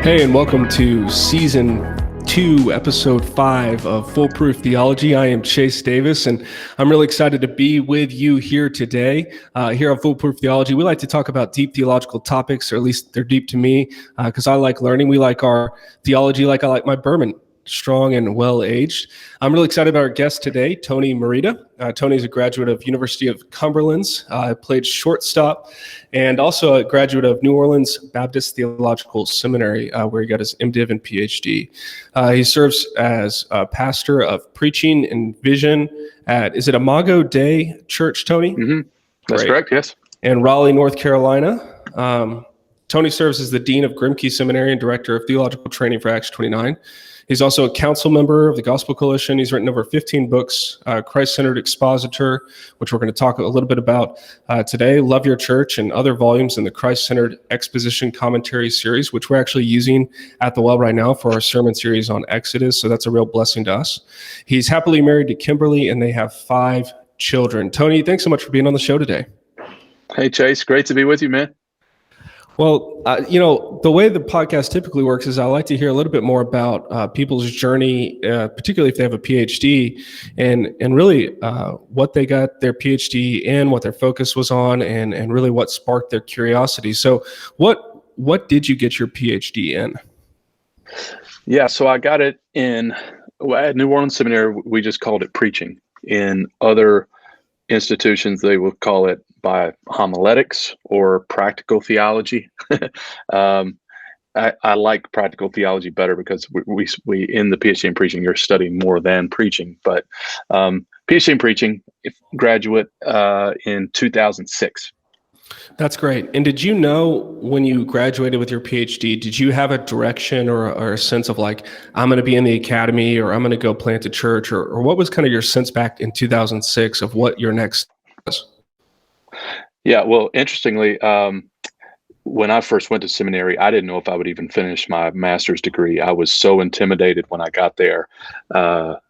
Hey, and welcome to Season 2, Episode 5 of Foolproof Theology. I am Chase Davis, and I'm really excited to be with you here today. Here on Foolproof Theology, we like to talk about deep theological topics, or at least they're deep to me, because I like learning. We like our theology like I like my bourbon, strong and well-aged. I'm really excited about our guest today, Tony Merida. Tony is a graduate of University of Cumberland's, played shortstop, and also a graduate of New Orleans Baptist Theological Seminary, where he got his MDiv and PhD. He serves as a pastor of preaching and vision at, is it Imago Dei Church, Tony? Mm-hmm. That's correct, yes. In Raleigh, North Carolina. Tony serves as the Dean of Grimke Seminary and Director of Theological Training for Acts 29. He's also a council member of the Gospel Coalition. He's written over 15 books, Christ-Centered Expositor, which we're going to talk a little bit about today, Love Your Church, and other volumes in the Christ-Centered Exposition Commentary series, which we're actually using at the Well right now for our sermon series on Exodus, so that's a real blessing to us. He's happily married to Kimberly, and they have 5 children. Tony, thanks so much for being on the show today. Hey, Chase. Great to be with you, man. Well, the way the podcast typically works is I like to hear a little bit more about people's journey, particularly if they have a PhD, and really what they got their PhD in, what their focus was on, and really what sparked their curiosity. So what did you get your PhD in? Yeah, so I got it at New Orleans Seminary. We just called it preaching. In other institutions, they will call it by homiletics or practical theology. I like practical theology better because we in the PhD in preaching, you're studying more than preaching. But PhD in preaching, graduate in 2006. That's great. And did you know when you graduated with your PhD, did you have a direction or a sense of like, I'm going to be in the academy or I'm going to go plant a church, or what was kind of your sense back in 2006 of what your next was? Yeah, well, interestingly, when I first went to seminary, I didn't know if I would even finish my master's degree. I was so intimidated when I got there.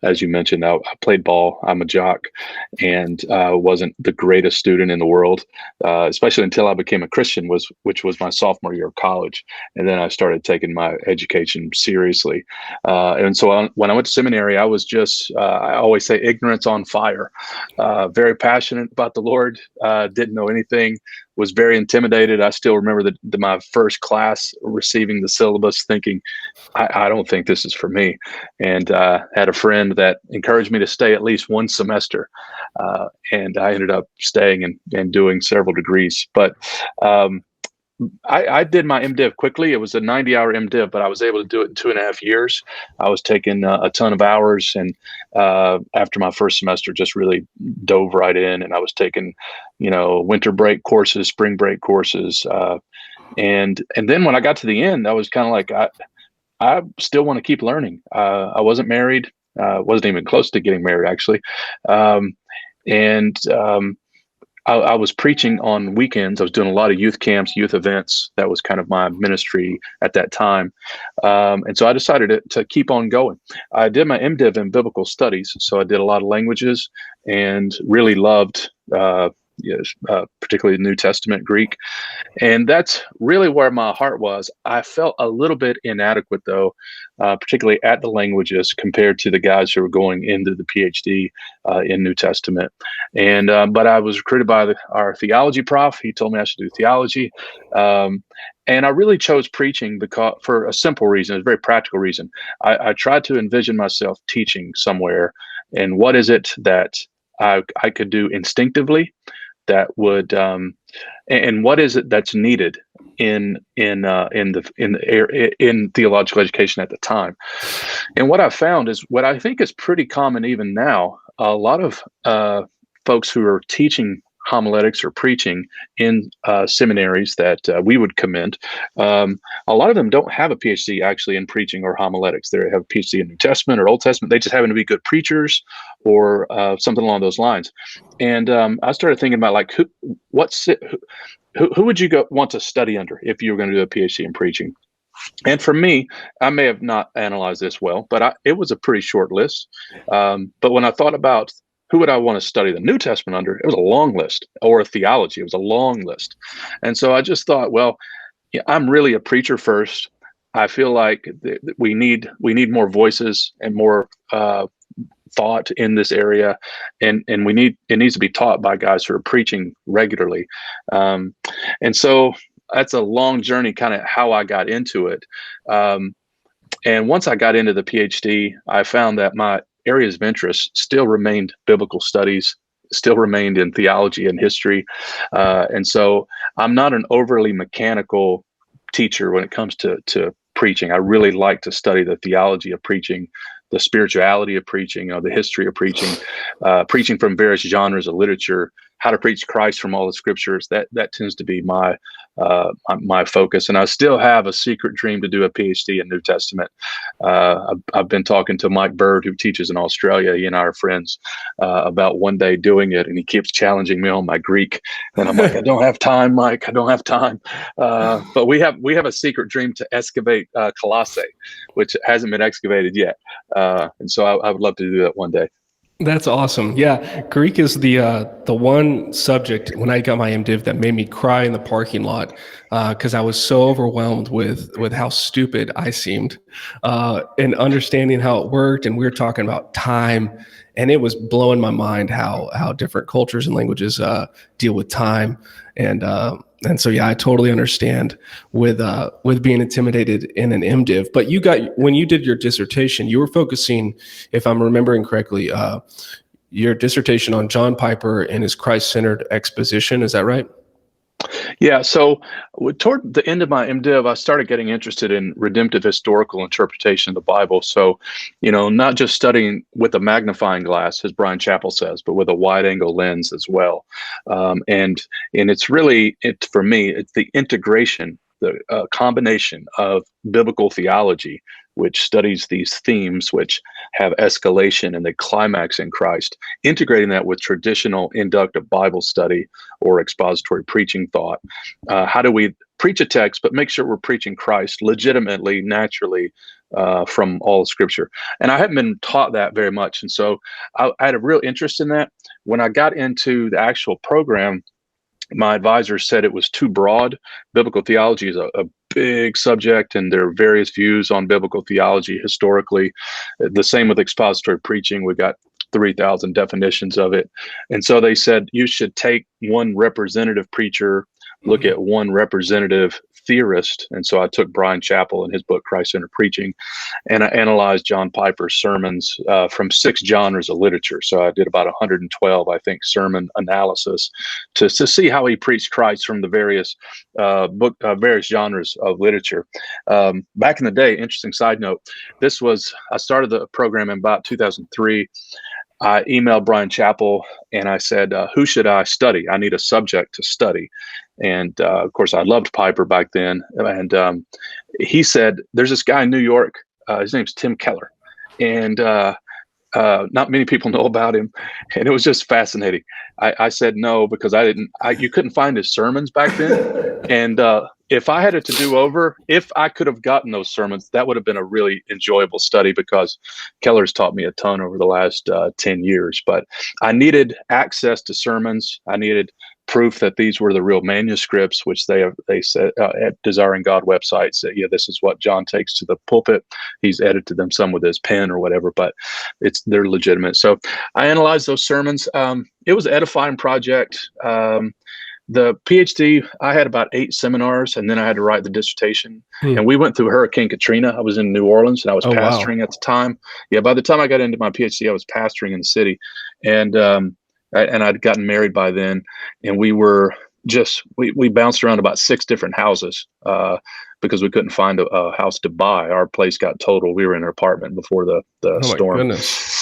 As you mentioned, I played ball. I'm a jock, and wasn't the greatest student in the world, especially until I became a Christian, which was my sophomore year of college. And then I started taking my education seriously. And so when I went to seminary, I was just, I always say, ignorance on fire. Very passionate about the Lord, didn't know anything. Was very intimidated. I still remember my first class receiving the syllabus thinking, I don't think this is for me. And had a friend that encouraged me to stay at least one semester. And I ended up staying and doing several degrees. But I did my MDiv quickly. It was a 90-hour MDiv, but I was able to do it in 2.5 years. I was taking a ton of hours, and after my first semester, just really dove right in. And I was taking, winter break courses, spring break courses, and then when I got to the end, I was kind of like, I still want to keep learning. I wasn't married, wasn't even close to getting married actually, and I was preaching on weekends. I was doing a lot of youth camps, youth events. That was kind of my ministry at that time. And so I decided to keep on going. I did my MDiv in biblical studies. So I did a lot of languages and really loved, particularly the New Testament Greek. And that's really where my heart was. I felt a little bit inadequate, though, particularly at the languages compared to the guys who were going into the PhD in New Testament. And but I was recruited by our theology prof. He told me I should do theology. And I really chose preaching for a simple reason, a very practical reason. I tried to envision myself teaching somewhere. And what is it that I could do instinctively that would, and what is it that's needed in theological education at the time? And what I found is what I think is pretty common even now. A lot of folks who are teaching homiletics or preaching in seminaries that we would commend, a lot of them don't have a PhD actually in preaching or homiletics. They have a PhD in New Testament or Old Testament. They just happen to be good preachers or something along those lines. And I started thinking about like, who would you want to study under if you were going to do a PhD in preaching? And for me, I may have not analyzed this well, but it was a pretty short list. But when I thought about who would I want to study the New Testament under, it was a long list, or theology, it was a long list. And so I just thought, well, I'm really a preacher first. I feel like we need more voices and more thought in this area, and it needs to be taught by guys who are preaching regularly. And so that's a long journey, kind of how I got into it. And once I got into the PhD, I found that my areas of interest still remained biblical studies, still remained in theology and history. And so I'm not an overly mechanical teacher when it comes to preaching. I really like to study the theology of preaching, the spirituality of preaching, the history of preaching, preaching from various genres of literature, how to preach Christ from all the scriptures. That tends to be my focus. And I still have a secret dream to do a PhD in New Testament. I've been talking to Mike Bird, who teaches in Australia. He and I are friends, about one day doing it, and he keeps challenging me on my Greek. And I'm like, I don't have time, Mike. I don't have time. But we have a secret dream to excavate Colossae, which hasn't been excavated yet. And so I would love to do that one day. That's awesome. Yeah, Greek is the one subject when I got my MDiv that made me cry in the parking lot, because I was so overwhelmed with how stupid I seemed, and understanding how it worked. And we were talking about time, and it was blowing my mind how different cultures and languages deal with time. And so, yeah, I totally understand with being intimidated in an MDiv. But when you did your dissertation, you were focusing, if I'm remembering correctly, your dissertation on John Piper and his Christ-centered exposition. Is that right? Yeah. So toward the end of my MDiv, I started getting interested in redemptive historical interpretation of the Bible. So, not just studying with a magnifying glass, as Bryan Chappell says, but with a wide angle lens as well. And it's really, for me, it's the integration, the combination of biblical theology, which studies these themes which have escalation and they climax in Christ, integrating that with traditional inductive Bible study or expository preaching thought. How do we preach a text, but make sure we're preaching Christ legitimately, naturally, from all of Scripture? And I haven't been taught that very much. And so I had a real interest in that. When I got into the actual program, my advisor said it was too broad. Biblical theology is a big subject, and there are various views on biblical theology historically. The same with expository preaching. We got 3,000 definitions of it. And so they said you should take one representative preacher, look at one representative theorist. And so I took Bryan Chappell and his book, Christ-Centered Preaching, and I analyzed John Piper's sermons from 6 genres of literature. So I did about 112, I think, sermon analysis to see how he preached Christ from the various various genres of literature. Back in the day, interesting side note, I started the program in about 2003. I emailed Bryan Chappell and I said, who should I study? I need a subject to study. And of course, I loved Piper back then. And he said, there's this guy in New York. His name's Tim Keller. And not many people know about him. And it was just fascinating. I said no, because you couldn't find his sermons back then. And if I had it to do over, if I could have gotten those sermons, that would have been a really enjoyable study, because Keller's taught me a ton over the last 10 years. But I needed access to sermons. I needed proof that these were the real manuscripts, which they said at Desiring God website said, yeah, this is what John takes to the pulpit. He's edited them some with his pen or whatever, but they're legitimate. So I analyzed those sermons. It was an edifying project. The PhD, I had about 8 seminars, and then I had to write the dissertation. And we went through Hurricane Katrina. I was in New Orleans, and I was pastoring at the time. Yeah, by the time I got into my PhD, I was pastoring in the city, and I'd gotten married by then. And we were we bounced around about 6 different houses because we couldn't find a house to buy. Our place got totaled. We were in an apartment before the storm. My goodness.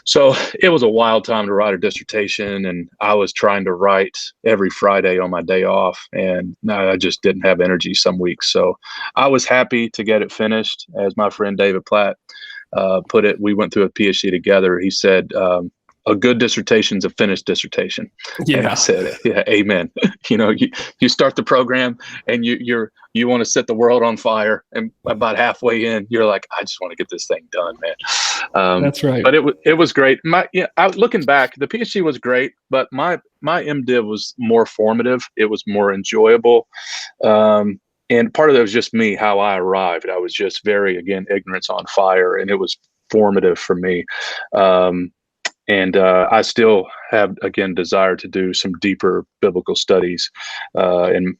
So it was a wild time to write a dissertation, and I was trying to write every Friday on my day off, and I just didn't have energy some weeks. So I was happy to get it finished. As my friend David Platt put it, we went through a PhD together. He said, a good dissertation is a finished dissertation. Yeah. And I said, yeah, amen. You start the program and you want to set the world on fire, and about halfway in, you're like, I just want to get this thing done, man. That's right. But it was great. Looking back, the PhD was great, but my MDiv was more formative. It was more enjoyable. and part of that was just me, how I arrived. I was just very, again, ignorance on fire, and it was formative for me. Um, and I still have, again, desire to do some deeper biblical studies, and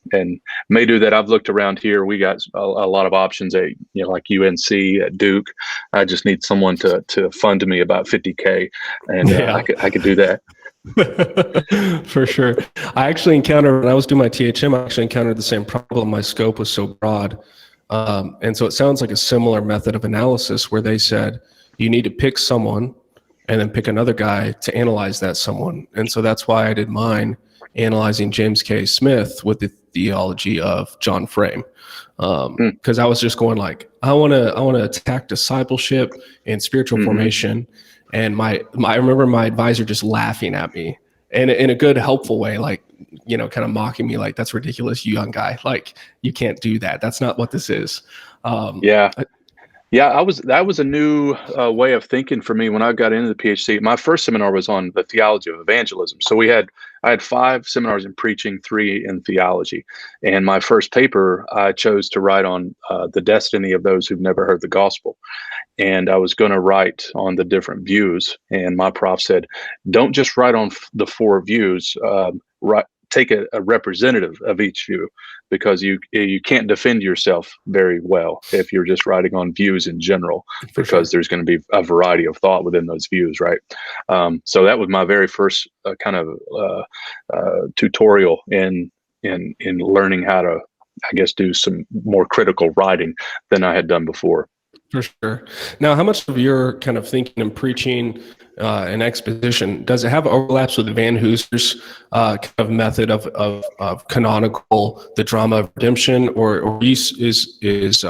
may do that. I've looked around here. We got a lot of options at, like UNC, at Duke. I just need someone to fund me about $50K, and Yeah. I could do that. For sure. I actually encountered, when I was doing my THM, I actually encountered the same problem. My scope was so broad. And so it sounds like a similar method of analysis where they said, you need to pick someone and then pick another guy to analyze that someone. And so that's why I did mine, analyzing James K. Smith with the theology of John Frame. Because I was just going like, I want to attack discipleship and spiritual formation. And I remember my advisor just laughing at me, and in a good, helpful way, like, kind of mocking me, like, that's ridiculous, you young guy. Like, you can't do that. That's not what this is. Yeah. Yeah, that was a new way of thinking for me when I got into the PhD. My first seminar was on the theology of evangelism. So I had 5 seminars in preaching, 3 in theology. And my first paper, I chose to write on the destiny of those who've never heard the gospel. And I was going to write on the different views. And my prof said, don't just write on the 4 views, take a representative of each view, because you can't defend yourself very well if you're just writing on views in general, because there's going to be a variety of thought within those views, right? So that was my very first kind of tutorial in learning how to, I guess, do some more critical writing than I had done before. For sure. Now, how much of your kind of thinking and preaching and exposition, does it have overlaps with Van Hooser's kind of method of canonical, the drama of redemption, or is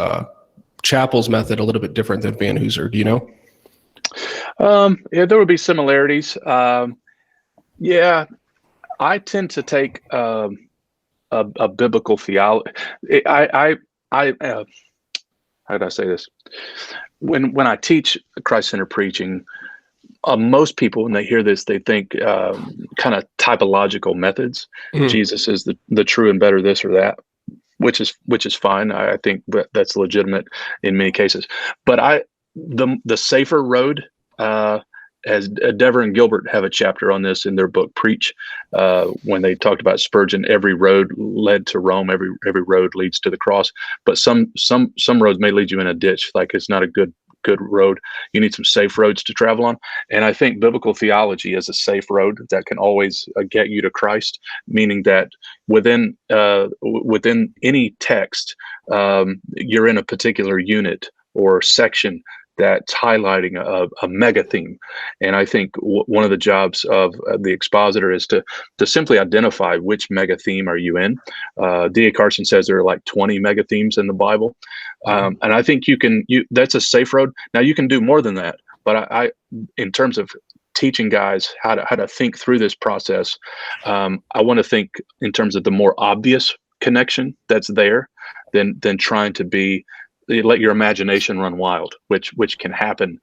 Chappell's method a little bit different than Van Hooser? Do you know? Yeah, there would be similarities. Yeah, I tend to take a biblical theology. How did I say this? When I teach Christ-centered preaching, most people, when they hear this, they think kind of typological methods. Jesus is the true and better this or that, which is fine. I think that's legitimate in many cases. But the safer road, as Dever and Gilbert have a chapter on this in their book Preach, when they talked about Spurgeon, every road led to Rome, every road leads to the cross. But some roads may lead you in a ditch, like it's not a good road. You need some safe roads to travel on. And I think biblical theology is a safe road that can always get you to Christ, meaning that within any text, you're in a particular unit or section that's highlighting a mega theme. And I think one of the jobs of the expositor is to simply identify which mega theme are you in. D.A. Carson says there are like 20 mega themes in the Bible. And I think that's a safe road. Now you can do more than that, but I in terms of teaching guys how to think through this process, I want to think in terms of the more obvious connection that's there than trying to let your imagination run wild, which can happen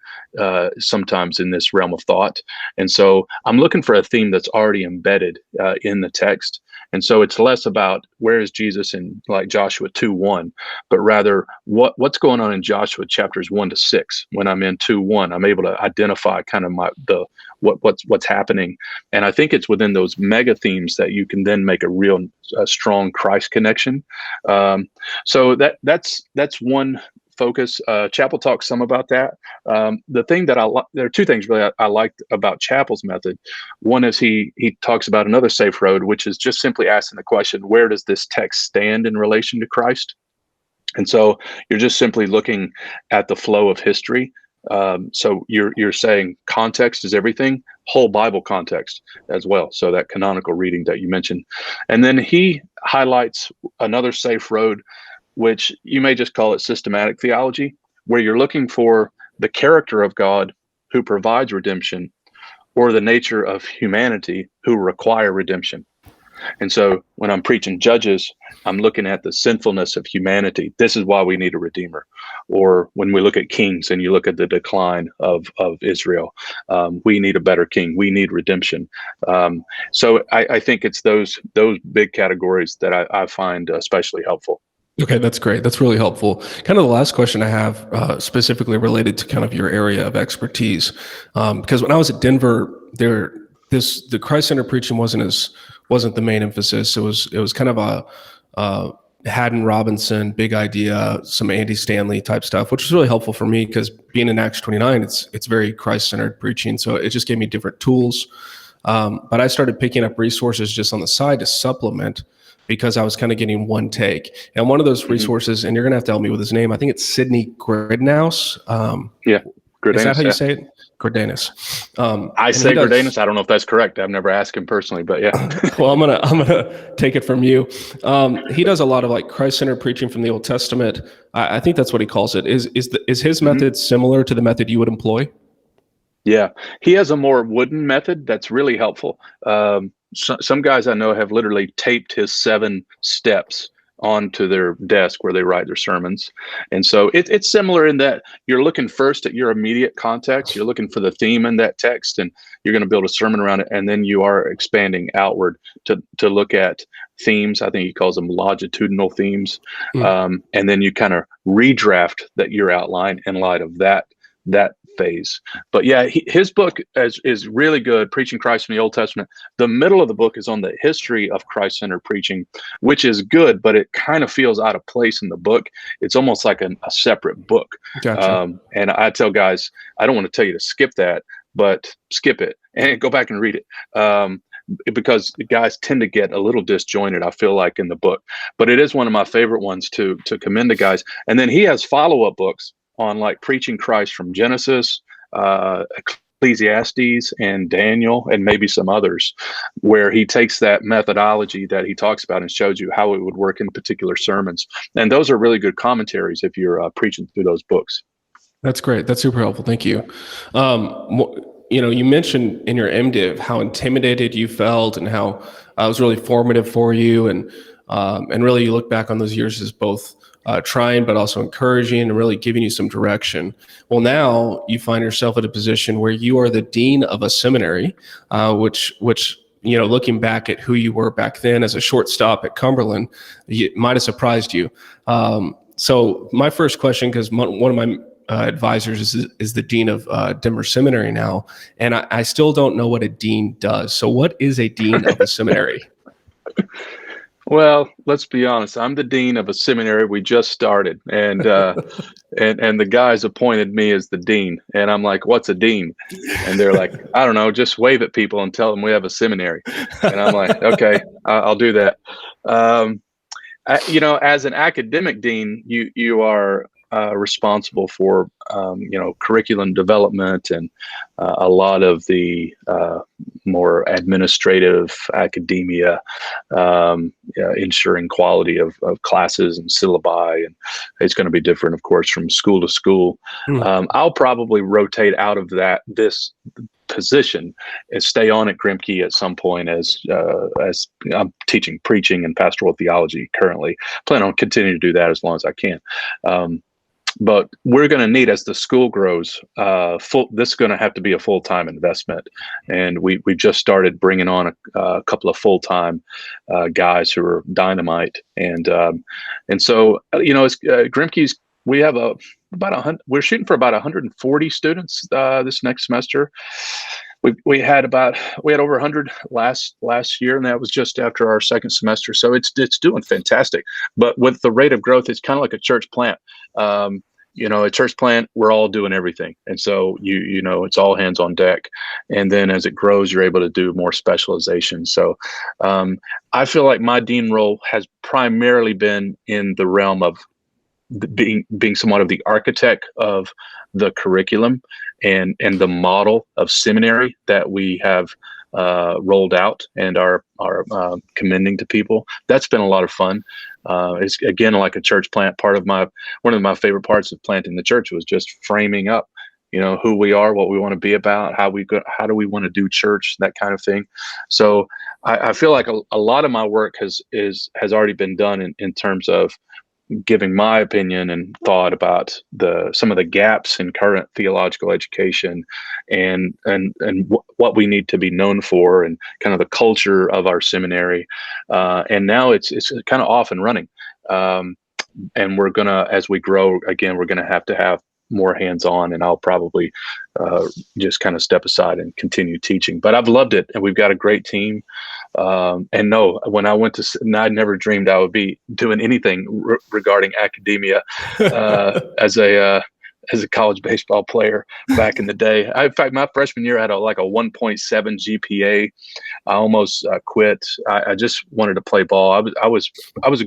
sometimes in this realm of thought. And so I'm looking for a theme that's already embedded in the text. And so it's less about where is Jesus in like Joshua 2:1, but rather what's going on in Joshua chapters 1-6. When I'm in 2:1, I'm able to identify kind of what's happening. And I think it's within those mega themes that you can then make a real strong Christ connection. So that's one focus. Chappell talks some about that. The thing that there are 2 things really I liked about Chappell's method. One is he talks about another safe road, which is just simply asking the question, where does this text stand in relation to Christ? And so you're just simply looking at the flow of history. So you're saying context is everything, whole Bible context as well. So that canonical reading that you mentioned. And then he highlights another safe road, which you may just call it systematic theology, where you're looking for the character of God who provides redemption, or the nature of humanity who require redemption. And so when I'm preaching Judges, I'm looking at the sinfulness of humanity. This is why we need a redeemer. Or when we look at Kings and you look at the decline of Israel, we need a better king. We need redemption. So I think it's those big categories that I find especially helpful. Okay, that's great. That's really helpful. Kind of the last question I have, specifically related to kind of your area of expertise, because when I was at Denver, the Christ-centered preaching wasn't the main emphasis. It was kind of a Haddon Robinson, big idea, some Andy Stanley type stuff, which was really helpful for me because being in Acts 29, it's very Christ-centered preaching. So it just gave me different tools. But I started picking up resources just on the side to supplement because I was kind of getting one take. And one of those resources, and you're going to have to help me with his name, I think it's Sidney Gridnaus. Yeah, Is that Gridana's, how you yeah. say it? Gridanaus. I And he say does. Gridana's. I don't know if that's correct. I've never asked him personally, but yeah. Well, I'm gonna take it from you. He does a lot of like Christ-centered preaching from the Old Testament. I think that's what he calls it. Is his Mhm. method similar to the method you would employ? Yeah, he has a more wooden method that's really helpful. Some guys I know have literally taped his 7 steps onto their desk where they write their sermons. And so it's similar in that you're looking first at your immediate context. You're looking for the theme in that text, and you're going to build a sermon around it. And then you are expanding outward to look at themes. I think he calls them longitudinal themes. Mm. And then you kind of redraft your outline in light of that phase. But yeah, his book is really good, Preaching Christ from the Old Testament. The middle of the book is on the history of Christ-centered preaching, which is good, but it kind of feels out of place in the book. It's almost like a separate book. Gotcha. And I tell guys, I don't want to tell you to skip that, but skip it and go back and read it. Because the guys tend to get a little disjointed, I feel like, in the book. But it is one of my favorite ones to commend to guys. And then he has follow-up books on like preaching Christ from Genesis, Ecclesiastes, and Daniel, and maybe some others, where he takes that methodology that he talks about and shows you how it would work in particular sermons. And those are really good commentaries if you're preaching through those books. That's great. That's super helpful. Thank you. You mentioned in your MDiv how intimidated you felt and how it was really formative for you, and really you look back on those years as both trying but also encouraging and really giving you some direction. Well, now you find yourself at a position where you are the dean of a seminary, which looking back at who you were back then as a shortstop at Cumberland, it might have surprised you. So my first question, because one of my advisors is the dean of Denver Seminary now, and I still don't know what a dean does. So what is a dean of a seminary? Well, let's be honest. I'm the dean of a seminary we just started, and and the guys appointed me as the dean. And I'm like, "What's a dean?" And they're like, "I don't know. Just wave at people and tell them we have a seminary." And I'm like, "Okay, I'll do that." As an academic dean, you are responsible for curriculum development and a lot of the more administrative academia, ensuring quality of classes and syllabi. And it's going to be different, of course, from school to school. I'll probably rotate out of this position and stay on at Grimke at some point as I'm teaching preaching and pastoral theology currently. Plan on continuing to do that as long as I can. But we're going to need, as the school grows, this is going to have to be a full-time investment. And we just started bringing on a couple of full-time guys who are dynamite. And so, it's Grimke's, we have we're shooting for about 140 students this next semester. We had over 100 last year, and that was just after our second semester. So it's doing fantastic. But with the rate of growth, it's kind of like a church plant. A church plant, we're all doing everything, and so it's all hands on deck. And then as it grows, you're able to do more specialization. So I feel like my dean role has primarily been in the realm of being somewhat of the architect of the curriculum and the model of seminary that we have rolled out and are commending to people. That's been a lot of fun. It's again like a church plant. One of my favorite parts of planting the church was just framing up, who we are, what we want to be about, how do we want to do church, that kind of thing. So I feel like a lot of my work has already been done in terms of giving my opinion and thought about some of the gaps in current theological education and what we need to be known for and kind of the culture of our seminary. And now it's kind of off and running. and we're gonna, as we grow again, we're gonna have to have more hands-on, and I'll probably just kind of step aside and continue teaching. But I've loved it, and we've got a great team. And no, when I went to, I never dreamed I would be doing anything regarding academia as a college baseball player back in the day. In fact, my freshman year I had like a 1.7 GPA. I almost quit. I just wanted to play ball. I was a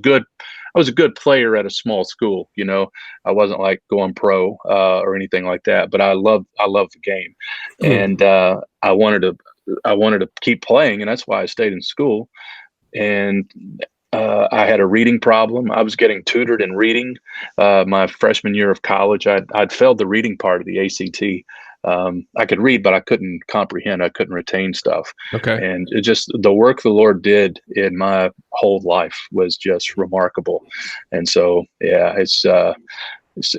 good player at a small school. I wasn't like going pro or anything like that, but I love the game, and I wanted to keep playing, and that's why I stayed in school. And I had a reading problem. I was getting tutored in reading my freshman year of college. I'd failed the reading part of the ACT. I could read, but I couldn't comprehend. I couldn't retain stuff. Okay. And it just, the work the Lord did in my whole life was just remarkable. And so, yeah,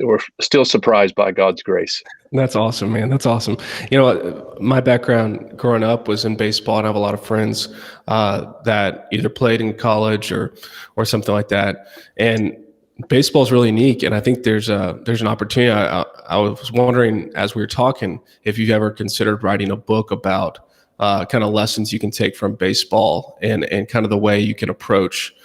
we're still surprised by God's grace. That's awesome, man. That's awesome. My background growing up was in baseball, and I have a lot of friends that either played in college or something like that. And baseball is really unique, and I think there's an opportunity. I was wondering, as we were talking, if you've ever considered writing a book about kind of lessons you can take from baseball and kind of the way you can approach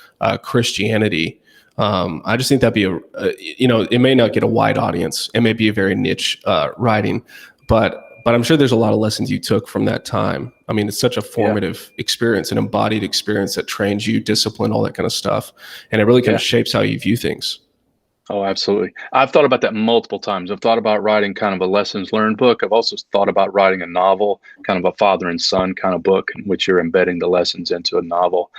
Christianity. I just think that'd be it may not get a wide audience. It may be a very niche writing, but I'm sure there's a lot of lessons you took from that time. I mean, it's such a formative experience, an embodied experience that trains you, discipline, all that kind of stuff. And it really kind of shapes how you view things. Oh, absolutely. I've thought about that multiple times. I've thought about writing kind of a lessons learned book. I've also thought about writing a novel, kind of a father and son kind of book in which you're embedding the lessons into a novel.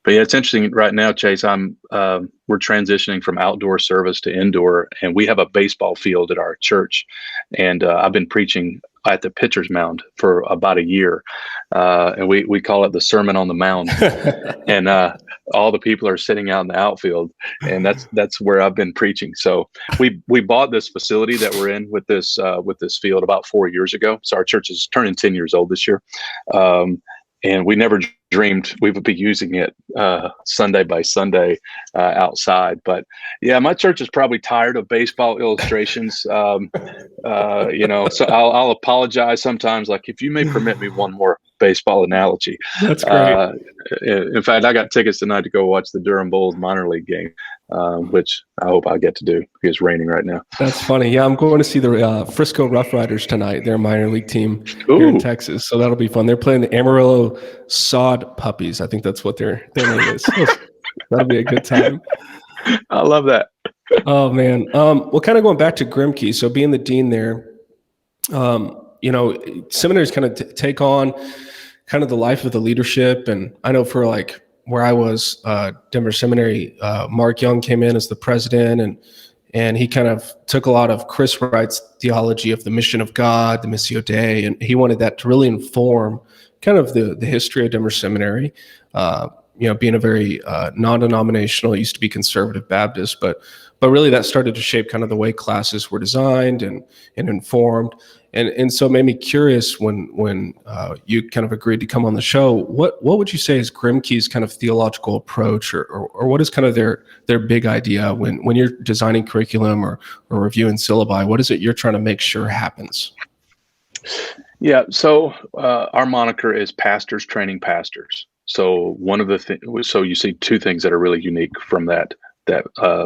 But yeah, it's interesting right now, Chase. We're transitioning from outdoor service to indoor, and we have a baseball field at our church. And I've been preaching at the pitcher's mound for about a year, and we call it the Sermon on the Mound. And all the people are sitting out in the outfield, and that's where I've been preaching. So we bought this facility that we're in with this field about 4 years ago. So our church is turning 10 years old this year. And we never dreamed we would be using it Sunday by Sunday outside. But yeah, my church is probably tired of baseball illustrations. So I'll apologize sometimes. Like, if you may permit me one more baseball analogy. That's great. In fact, I got tickets tonight to go watch the Durham Bulls minor league game, which I hope I get to do because it's raining right now. That's funny. Yeah, I'm going to see the Frisco Rough Riders tonight. They're a minor league team here in Texas, so that'll be fun. They're playing the Amarillo Sod Puppies. I think that's what their name is. That'll be a good time. I love that. Oh, man. Well, kind of going back to Grimke, so being the dean there, seminaries kind of take on kind of the life of the leadership. And I know for like where I was, Denver Seminary, Mark Young came in as the president, and he kind of took a lot of Chris Wright's theology of the mission of God, the Missio Dei, and he wanted that to really inform kind of the history of Denver Seminary. Being a very non-denominational, it used to be conservative Baptist, but really that started to shape kind of the way classes were designed and informed. And so it made me curious when you kind of agreed to come on the show. What would you say is Grimke's kind of theological approach, or what is kind of their big idea when you're designing curriculum or reviewing syllabi? What is it you're trying to make sure happens? Yeah, so our moniker is Pastors Training Pastors. So one of the so you see two things that are really unique from that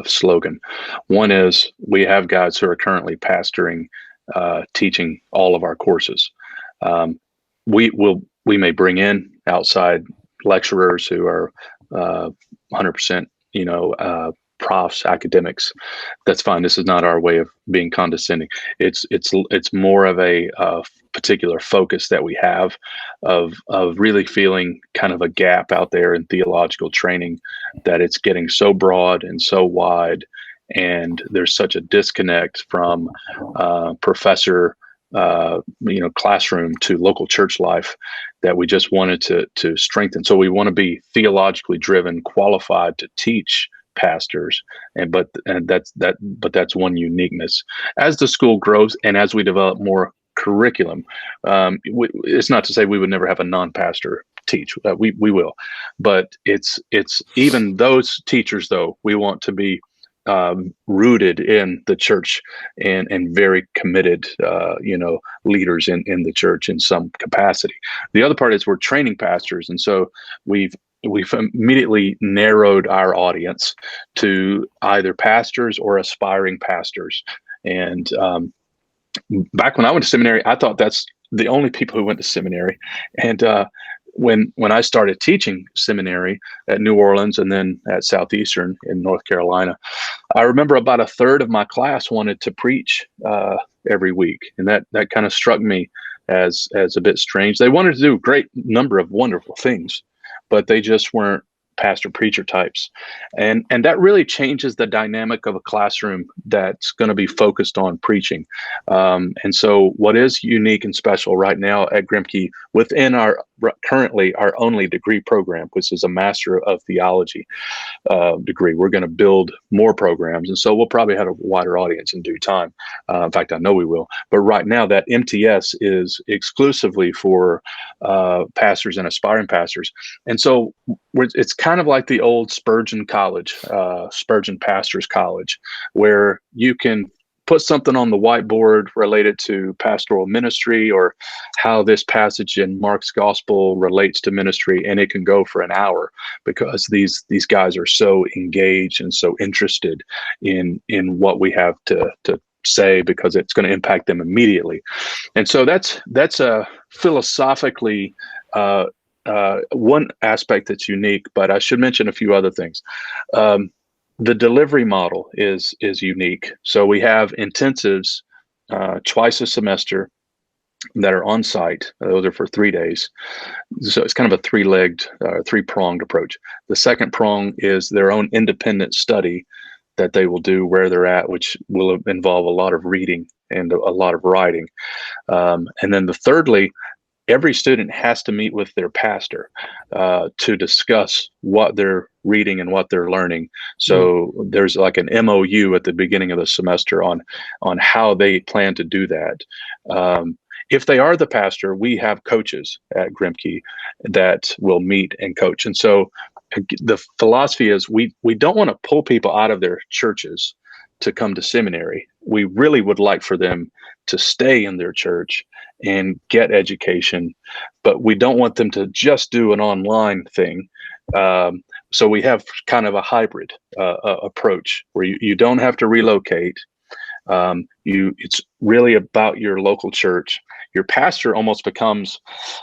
slogan. One is we have guys who are currently pastoring, teaching all of our courses. We may bring in outside lecturers who are 100%, profs, academics. That's fine. This is not our way of being condescending. It's more of a particular focus that we have of really feeling kind of a gap out there in theological training, that it's getting so broad and so wide, and there's such a disconnect from professor classroom to local church life, that we just wanted to strengthen. So we want to be theologically driven, qualified to teach pastors, but that's one uniqueness. As the school grows and as we develop more curriculum, it's not to say we would never have a non-pastor teach. We will, but it's even those teachers though, we want to be rooted in the church and very committed, leaders in the church in some capacity. The other part is we're training pastors, and so we've immediately narrowed our audience to either pastors or aspiring pastors. And back when I went to seminary, I thought that's the only people who went to seminary. And when I started teaching seminary at New Orleans and then at Southeastern in North Carolina, I remember about a third of my class wanted to preach every week, and that kind of struck me as a bit strange. They wanted to do a great number of wonderful things, but they just weren't pastor preacher types, and that really changes the dynamic of a classroom that's going to be focused on preaching. And so what is unique and special right now at Grimke within our currently our only degree program, which is a Master of Theology degree, we're going to build more programs, and so we'll probably have a wider audience in due time. In fact, I know we will, but right now that MTS is exclusively for pastors and aspiring pastors. And so it's kind of like the old Spurgeon College, Spurgeon Pastors College, where you can put something on the whiteboard related to pastoral ministry or how this passage in Mark's gospel relates to ministry, and it can go for an hour because these guys are so engaged and so interested in what we have to say, because it's going to impact them immediately. And so that's a philosophically one aspect that's unique, but I should mention a few other things. The delivery model is unique. So we have intensives twice a semester that are on site. Those are for 3 days. So it's kind of a three-pronged approach. The second prong is their own independent study that they will do where they're at, which will involve a lot of reading and a lot of writing. And then thirdly, every student has to meet with their pastor to discuss what they're reading and what they're learning. So there's like an MOU at the beginning of the semester on how they plan to do that. If they are the pastor, we have coaches at Grimke that will meet and coach. And so the philosophy is we don't want to pull people out of their churches to come to seminary. We really would like for them to stay in their church and get education, but we don't want them to just do an online thing. So we have kind of a hybrid approach where you don't have to relocate. It's really about your local church. Your pastor almost becomes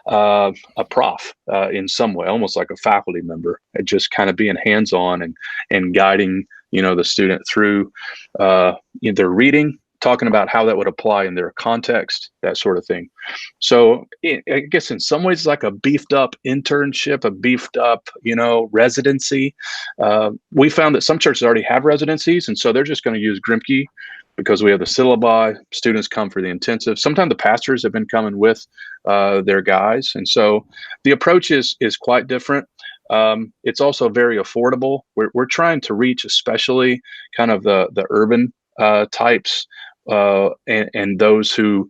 a prof in some way, almost like a faculty member, just kind of being hands-on and guiding the student through their reading, talking about how that would apply in their context, that sort of thing. So I guess in some ways it's like a beefed up internship, a beefed up, residency. We found that some churches already have residencies, and so they're just going to use Grimke because we have the syllabi. Students come for the intensive. Sometimes the pastors have been coming with their guys. And so the approach is quite different. It's also very affordable. We're trying to reach especially kind of the urban types and those who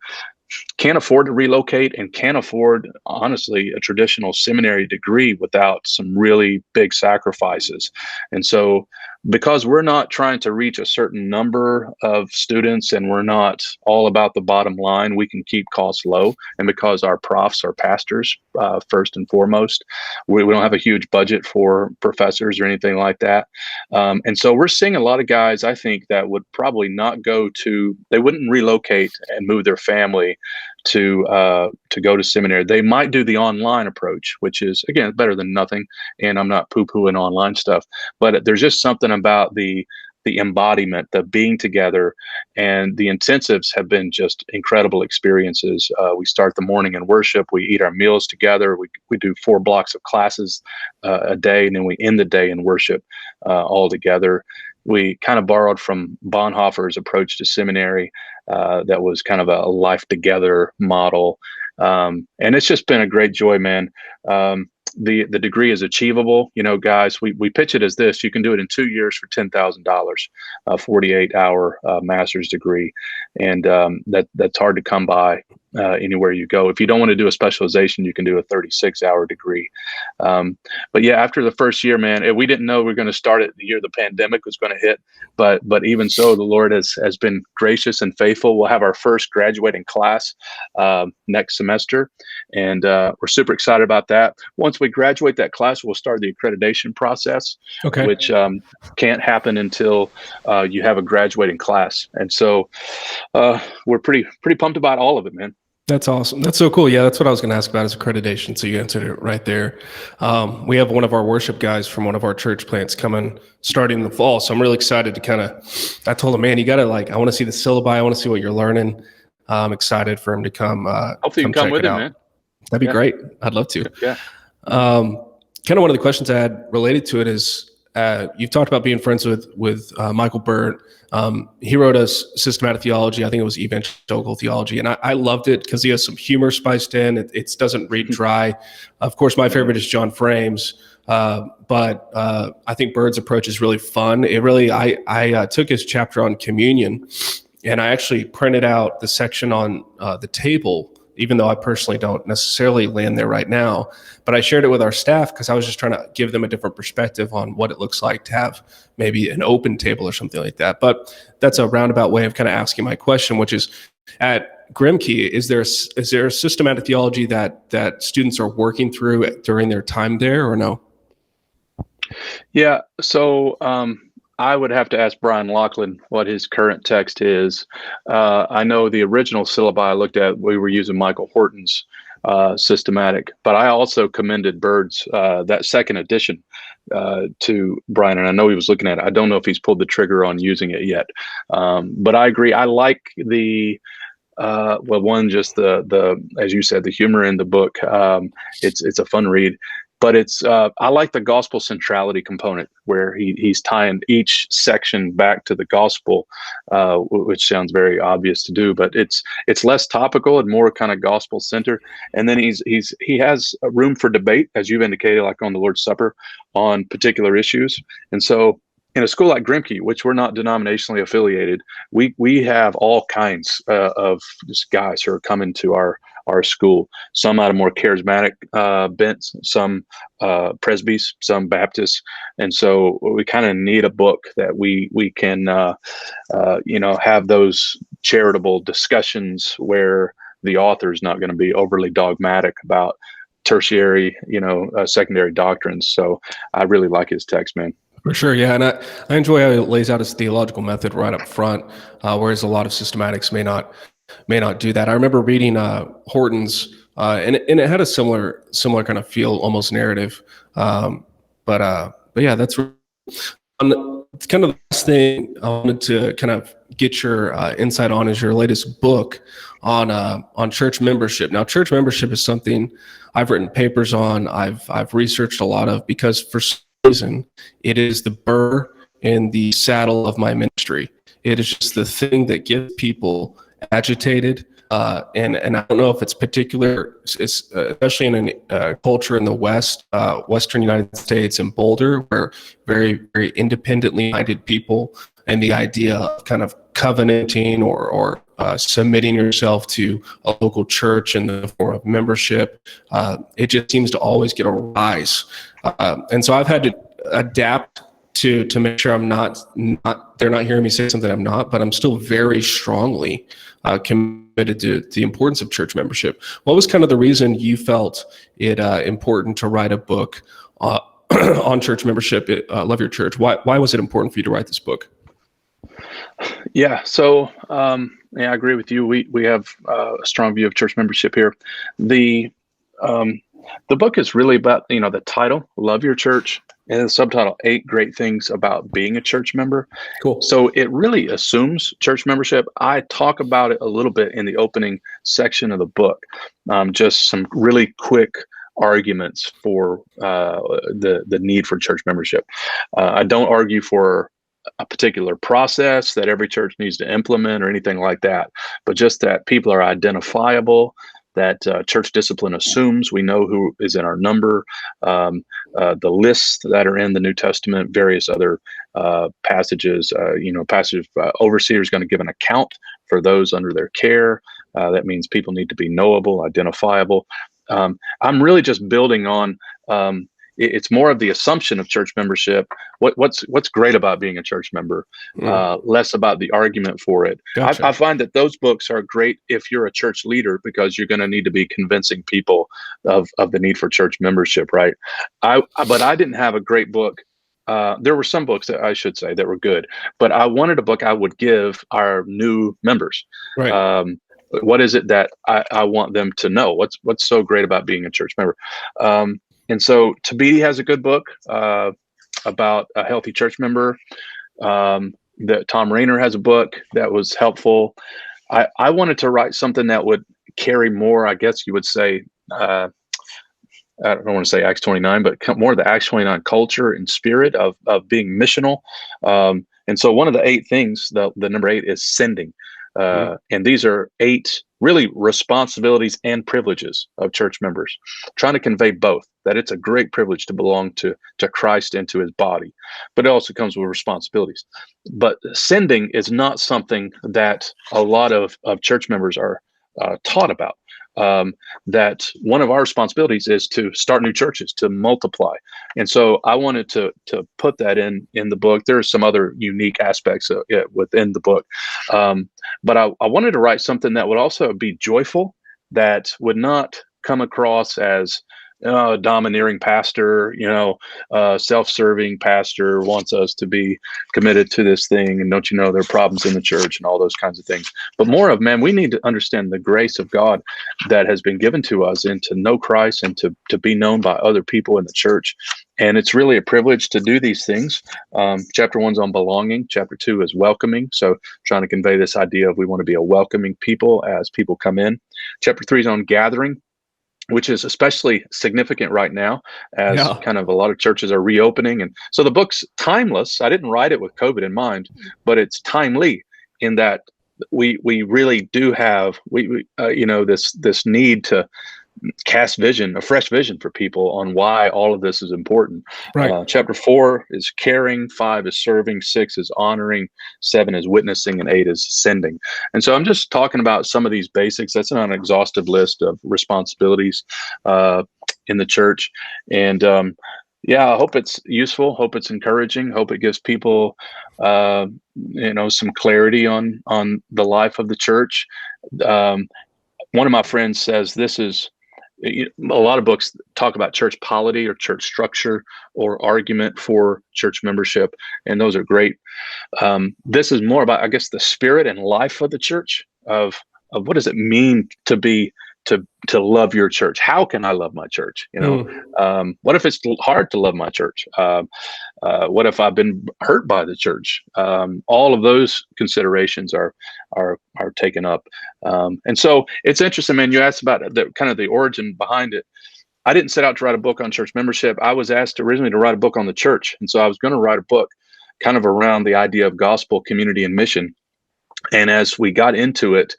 can't afford to relocate and can't afford, honestly, a traditional seminary degree without some really big sacrifices. And so because we're not trying to reach a certain number of students and we're not all about the bottom line, we can keep costs low. And because our profs are pastors, first and foremost, we don't have a huge budget for professors or anything like that. And so we're seeing a lot of guys, I think, that would probably not they wouldn't relocate and move their family to go to seminary. They might do the online approach, which is, again, better than nothing. And I'm not poo-pooing online stuff, but there's just something about the embodiment, the being together, and the intensives have been just incredible experiences. We start the morning in worship. We eat our meals together. We do 4 blocks of classes a day, and then we end the day in worship all together. We kind of borrowed from Bonhoeffer's approach to seminary that was kind of a life together model. And it's just been a great joy, man. The degree is achievable. Guys, we pitch it as this: you can do it in 2 years for $10,000, a 48-hour master's degree. And that's hard to come by. anywhere you go. If you don't want to do a specialization, you can do a 36-hour degree. But yeah, after the first year, man, we didn't know we were going to start it the year the pandemic was going to hit. But even so, the Lord has been gracious and faithful. We'll have our first graduating class next semester, and we're super excited about that. Once we graduate that class, we'll start the accreditation process, Okay. which can't happen until you have a graduating class. And so we're pretty pumped about all of it, man. That's awesome. That's so cool. Yeah, that's what I was going to ask about is accreditation. So you answered it right there. We have one of our worship guys from one of our church plants coming starting in the fall. So I'm really excited to I told him, man, you got to I want to see the syllabi. I want to see what you're learning. I'm excited for him to come. Hopefully you can come with him, man. That'd be great. I'd love to. Yeah. Kind of one of the questions I had related to it is, you've talked about being friends with Michael Burt. He wrote a systematic theology. I think it was evangelical theology. And I loved it because he has some humor spiced in. It doesn't read dry. Of course, my favorite is John Frame's. But I think Burt's approach is really fun. I took his chapter on communion, and I actually printed out the section on the table, even though I personally don't necessarily land there right now. But I shared it with our staff because I was just trying to give them a different perspective on what it looks like to have maybe an open table or something like that. But that's a roundabout way of kind of asking my question, which is, at Grimke, is there a systematic theology that students are working through during their time there, or no? Yeah. So I would have to ask Brian Laughlin what his current text is. I know the original syllabi I looked at, we were using Michael Horton's systematic, but I also commended Bird's that second edition to Brian, and I know he was looking at it. I don't know if he's pulled the trigger on using it yet, but I agree. I like the just the as you said, the humor in the book. It's a fun read. But I like the gospel centrality component where he's tying each section back to the gospel, which sounds very obvious to do, but it's less topical and more kind of gospel centered. And then he has a room for debate, as you've indicated, like on the Lord's Supper, on particular issues. And so in a school like Grimke, which we're not denominationally affiliated, we have all kinds of just guys who are coming to our school, some out of more charismatic bents, some presbys, some Baptists. And so we kind of need a book that we can, have those charitable discussions where the author is not going to be overly dogmatic about tertiary, secondary doctrines. So I really like his text, man. For sure, yeah, and I enjoy how he lays out his theological method right up front, whereas a lot of systematics may not do that. I remember reading Horton's, and it had a similar kind of feel, almost narrative. But yeah, that's it's kind of the last thing I wanted to kind of get your insight on is your latest book on church membership. Now, church membership is something I've written papers on. I've researched a lot of, because for some reason it is the burr in the saddle of my ministry. It is just the thing that gets people agitated, and I don't know if it's particular, especially in a culture in the Western United States and Boulder, where very, very independently minded people, and the idea of kind of covenanting or submitting yourself to a local church in the form of membership, it just seems to always get a rise, and so I've had to adapt to make sure I'm not they're not hearing me say something I'm not, but I'm still very strongly committed to the importance of church membership. What was kind of the reason you felt it important to write a book on church membership? Love Your Church. Why was it important for you to write this book? Yeah, so I agree with you. We have a strong view of church membership here. The book is really about, the title, Love Your Church, and the subtitle, 8 Great Things About Being a Church Member. Cool. So it really assumes church membership. I talk about it a little bit in the opening section of the book, just some really quick arguments for the need for church membership. I don't argue for a particular process that every church needs to implement or anything like that, but just that people are identifiable, that church discipline assumes we know who is in our number, the lists that are in the New Testament, various other passages, overseer is going to give an account for those under their care. That means people need to be knowable, identifiable. I'm really just building on. It's more of the assumption of church membership. What's great about being a church member, less about the argument for it. Gotcha. I find that those books are great if you're a church leader, because you're going to need to be convincing people of the need for church membership, right? But I didn't have a great book. There were some books that I should say that were good, but I wanted a book I would give our new members. Right. What is it that I want them to know? What's so great about being a church member? And so Tabidi has a good book about a healthy church member. That Tom Rainer has a book that was helpful. I wanted to write something that would carry more, I guess you would say, I don't want to say Acts 29, but more of the Acts 29 culture and spirit of being missional. And so one of the 8 things, the number 8 is sending. And these are 8 really responsibilities and privileges of church members, trying to convey both, that it's a great privilege to belong to Christ and to his body, but it also comes with responsibilities. But sending is not something that a lot of church members are taught about. That one of our responsibilities is to start new churches, to multiply. And so I wanted to put that in the book. There are some other unique aspects of it within the book. But I wanted to write something that would also be joyful, that would not come across as a domineering pastor, self-serving pastor wants us to be committed to this thing, and don't you know there are problems in the church and all those kinds of things. But more of, man, we need to understand the grace of God that has been given to us, and to know Christ and to be known by other people in the church. And it's really a privilege to do these things. Chapter 1's on belonging. Chapter 2 is welcoming. So trying to convey this idea of we want to be a welcoming people as people come in. Chapter 3 is on gathering, which is especially significant right now as kind of a lot of churches are reopening. And so the book's timeless. I didn't write it with COVID in mind, but it's timely in that we really do have this need to cast vision, a fresh vision for people on why all of this is important. Right. Chapter 4 is caring, 5 is serving, 6 is honoring, 7 is witnessing, and 8 is sending. And so I'm just talking about some of these basics. That's not an exhaustive list of responsibilities in the church. And I hope it's useful. Hope it's encouraging. Hope it gives people, some clarity on the life of the church. One of my friends says this is, a lot of books talk about church polity or church structure or argument for church membership, and those are great. This is more about, I guess, the spirit and life of the church, of what does it mean to be to love your church? How can I love my church? What if it's hard to love my church? What if I've been hurt by the church? All of those considerations are taken up. And so it's interesting, man. You asked about the origin behind it. I didn't set out to write a book on church membership. I was asked originally to write a book on the church. And so I was going to write a book kind of around the idea of gospel, community, and mission. And as we got into it,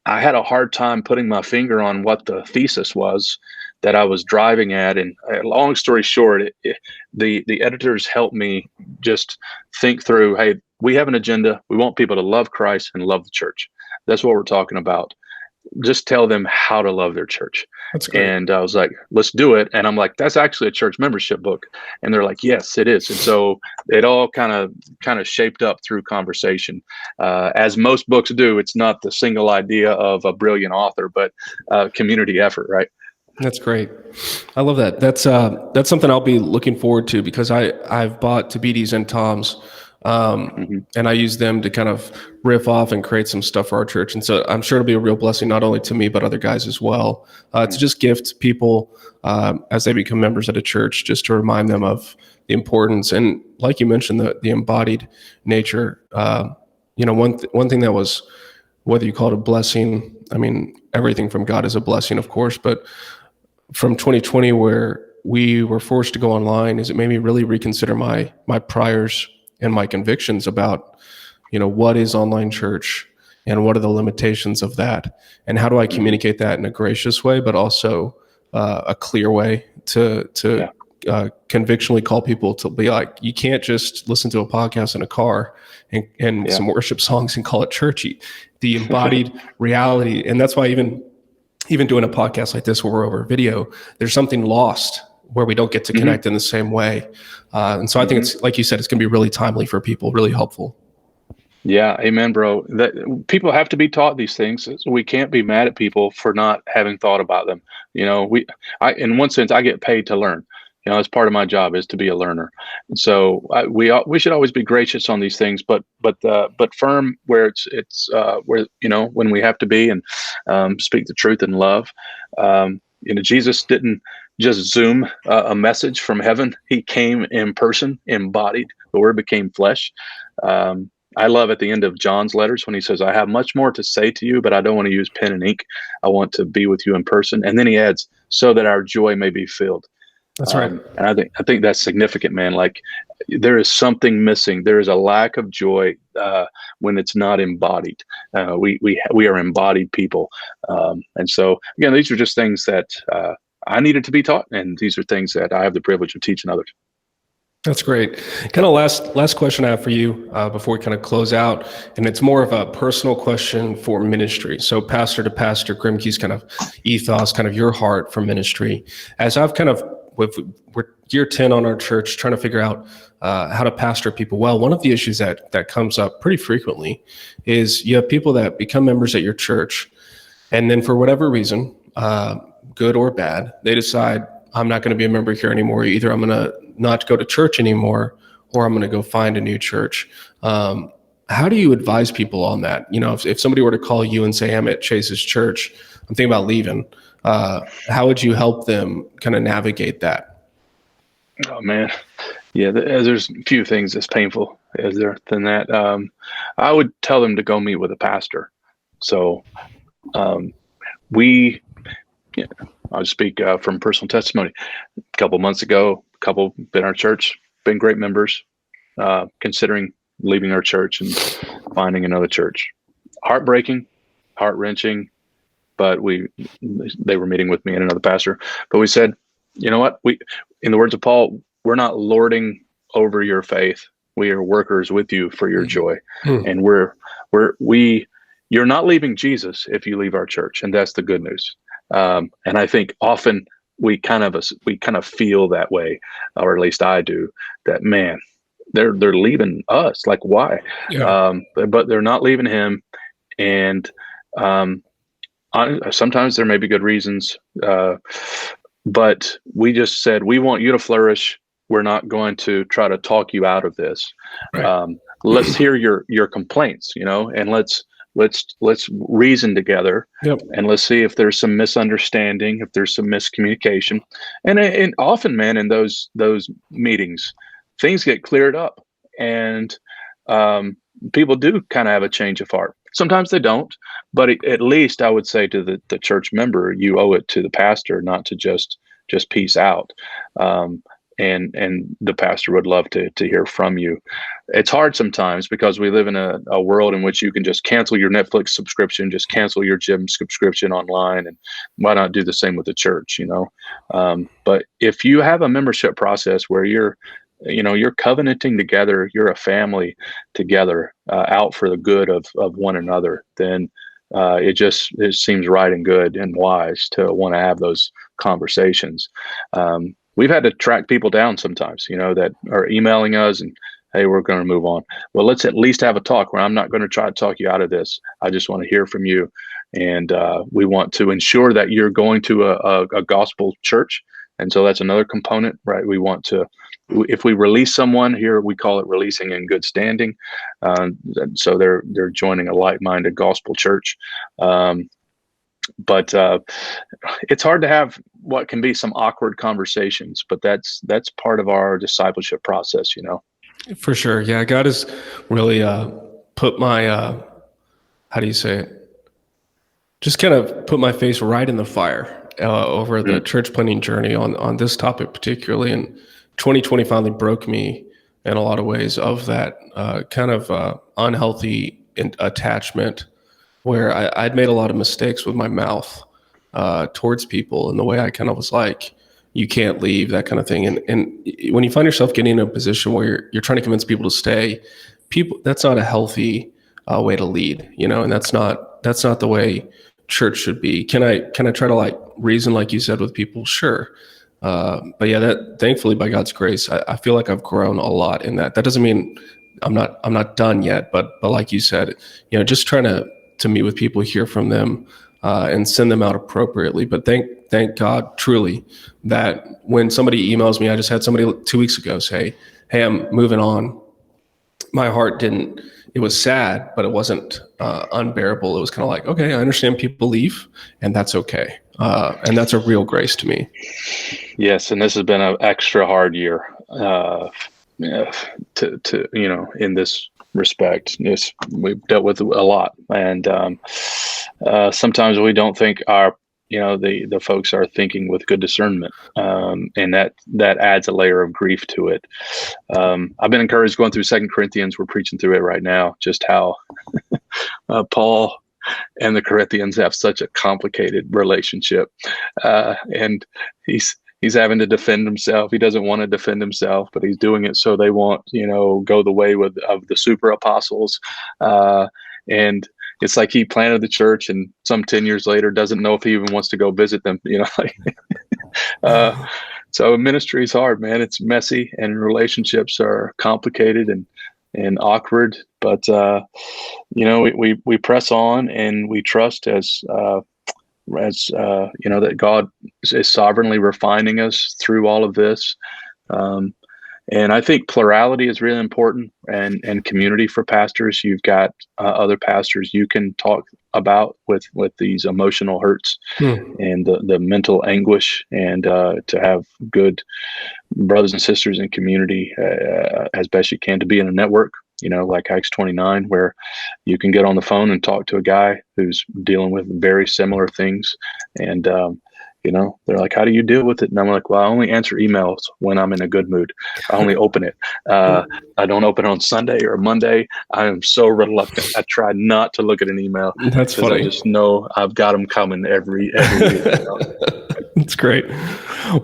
I had a hard time putting my finger on what the thesis was that I was driving at. And long story short, the editors helped me just think through, hey, we have an agenda. We want people to love Christ and love the church. That's what we're talking about. Just tell them how to love their church. That's great. And I was like, let's do it. And I'm like, that's actually a church membership book. And they're like, yes, it is. And so it all kind of shaped up through conversation. As most books do, it's not the single idea of a brilliant author, but community effort, right? That's great. I love that. That's something I'll be looking forward to, because I've bought Tabidi's and Tom's, and I use them to kind of riff off and create some stuff for our church. And so I'm sure it'll be a real blessing, not only to me, but other guys as well, to just gift people as they become members at a church, just to remind them of the importance. And like you mentioned, the embodied nature, one thing that was, whether you call it a blessing, I mean, everything from God is a blessing, of course, but from 2020, where we were forced to go online, is it made me really reconsider my priors and my convictions about, what is online church and what are the limitations of that, and how do I communicate that in a gracious way, but also a clear way to convictionally call people to be like, you can't just listen to a podcast in a car and some worship songs and call it churchy. The embodied reality. And that's why even doing a podcast like this where we're over video, there's something lost where we don't get to connect in the same way. And so I think it's, like you said, it's going to be really timely for people, really helpful. Yeah, amen, bro. That people have to be taught these things. We can't be mad at people for not having thought about them. In one sense, I get paid to learn. It's part of my job is to be a learner. And so we should always be gracious on these things, but firm where it's where when we have to be, and speak the truth in love. Jesus didn't just Zoom a message from heaven. He came in person, embodied. The Word became flesh. I love at the end of John's letters when he says, I have much more to say to you, but I don't want to use pen and ink. I want to be with you in person. And then he adds, so that our joy may be filled. That's right. And I think that's significant, man. Like there is something missing. There is a lack of joy when it's not embodied. We are embodied people. And so, again, these are just things that I needed to be taught. And these are things that I have the privilege of teaching others. That's great. Kind of last question I have for you before we kind of close out, and it's more of a personal question for ministry. So pastor to pastor, Grimke's kind of ethos, kind of your heart for ministry. As I've kind of, we're year 10 on our church, trying to figure out how to pastor people well. One of the issues that comes up pretty frequently is you have people that become members at your church, and then for whatever reason, good or bad, they decide, I'm not going to be a member here anymore. Either I'm going to not go to church anymore, or I'm going to go find a new church. How do you advise people on that? If somebody were to call you and say, I'm at Chase's church, I'm thinking about leaving. How would you help them kind of navigate that? Oh, man. Yeah, there's a few things as painful as there than that. I would tell them to go meet with a pastor. So I'll speak from personal testimony. A couple months ago, a couple been in our church, been great members, considering leaving our church and finding another church. Heartbreaking, heart-wrenching, but they were meeting with me and another pastor. But we said, you know what? In the words of Paul, we're not lording over your faith. We are workers with you for your joy. And you're not leaving Jesus if you leave our church, and that's the good news. And I think often we kind of feel that way, or at least I do, that man, they're leaving us. Like, why? Yeah. But they're not leaving him. And sometimes there may be good reasons. But we just said, we want you to flourish. We're not going to try to talk you out of this. Right. Let's hear your complaints, and let's reason together. Yep. And let's see if there's some misunderstanding, if there's some miscommunication. And often, man, in those meetings, things get cleared up, and people do kind of have a change of heart. Sometimes they don't, but at least I would say to the church member, you owe it to the pastor not to just peace out. And the pastor would love to hear from you. It's hard sometimes because we live in a world in which you can just cancel your Netflix subscription, just cancel your gym subscription online, and why not do the same with the church, But if you have a membership process where you're covenanting together, you're a family together, out for the good of one another, then it seems right and good and wise to want to have those conversations. We've had to track people down sometimes, that are emailing us and, hey, we're going to move on. Well, let's at least have a talk where I'm not going to try to talk you out of this. I just want to hear from you. And we want to ensure that you're going to a gospel church. And so that's another component, right? We want to, if we release someone here, we call it releasing in good standing. So they're joining a like-minded gospel church. But it's hard to have what can be some awkward conversations, but that's part of our discipleship process, For sure. Yeah. God has really put my, how do you say it? Just kind of put my face right in the fire over the church planting journey on this topic particularly. And 2020 finally broke me in a lot of ways of that kind of unhealthy attachment where I'd made a lot of mistakes with my mouth towards people, and the way I kind of was like, you can't leave, that kind of thing. And when you find yourself getting in a position where you're trying to convince people to stay, that's not a healthy way to lead, and that's not the way church should be. Can I try to like reason, like you said, with people? Sure. But yeah, that thankfully by God's grace, I feel like I've grown a lot in that. That doesn't mean I'm not done yet, but like you said, just trying to meet with people, hear from them, and send them out appropriately. But thank God truly that when somebody emails me, I just had somebody 2 weeks ago say, "Hey, I'm moving on." My heart it was sad, but it wasn't unbearable. It was kind of like, okay, I understand people leave, and that's okay. And that's a real grace to me. Yes, and this has been an extra hard year in this respect. We've dealt with a lot, and sometimes we don't think the folks are thinking with good discernment, and that adds a layer of grief to it. I've been encouraged going through 2 Corinthians. We're preaching through it right now, just how Paul and the Corinthians have such a complicated relationship, and he's having to defend himself. He doesn't want to defend himself, but he's doing it so they won't, go the way of the super apostles, and it's like he planted the church and some 10 years later doesn't know if he even wants to go visit them, so ministry is hard, man. It's messy and relationships are complicated and awkward, but we press on and we trust as that God is sovereignly refining us through all of this. And I think plurality is really important, and community for pastors. You've got other pastors you can talk about with these emotional hurts and the mental anguish, and to have good brothers and sisters in community as best you can, to be in a network, like Acts 29, where you can get on the phone and talk to a guy who's dealing with very similar things. And they're like, "How do you deal with it?" And I'm like, "Well, I only answer emails when I'm in a good mood. I only open it. I don't open it on Sunday or Monday. I am so reluctant. I try not to look at an email. That's funny. I just know I've got them coming every week." That's great.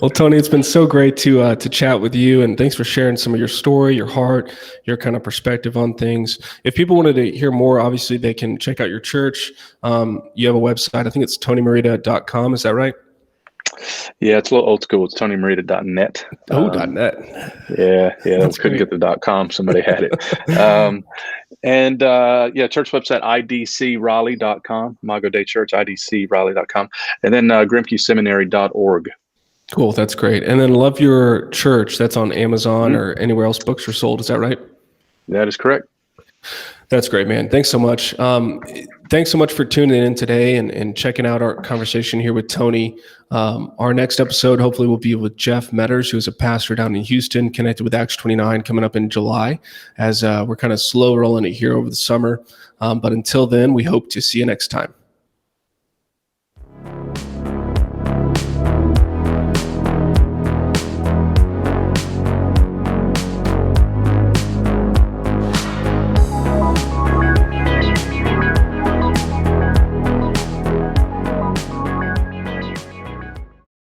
Well, Tony, it's been so great to chat with you, and thanks for sharing some of your story, your heart, your kind of perspective on things. If people wanted to hear more, obviously they can check out your church. You have a website. I think it's tonymerida.com. Is that right? Yeah, it's a little old school. It's tonymerida.net. .net. Yeah, couldn't get the .com. Somebody had it. Church website, idcraleigh.com, Imago Dei Church, idcraleigh.com, and then grimkeseminary.org. Cool, that's great. And then love your church. That's on Amazon or anywhere else books are sold. Is that right? That is correct. That's great, man. Thanks so much. Thanks so much for tuning in today and checking out our conversation here with Tony. Our next episode hopefully will be with Jeff Metters, who's a pastor down in Houston, connected with Acts 29, coming up in July, as we're kind of slow rolling it here over the summer. But until then, we hope to see you next time.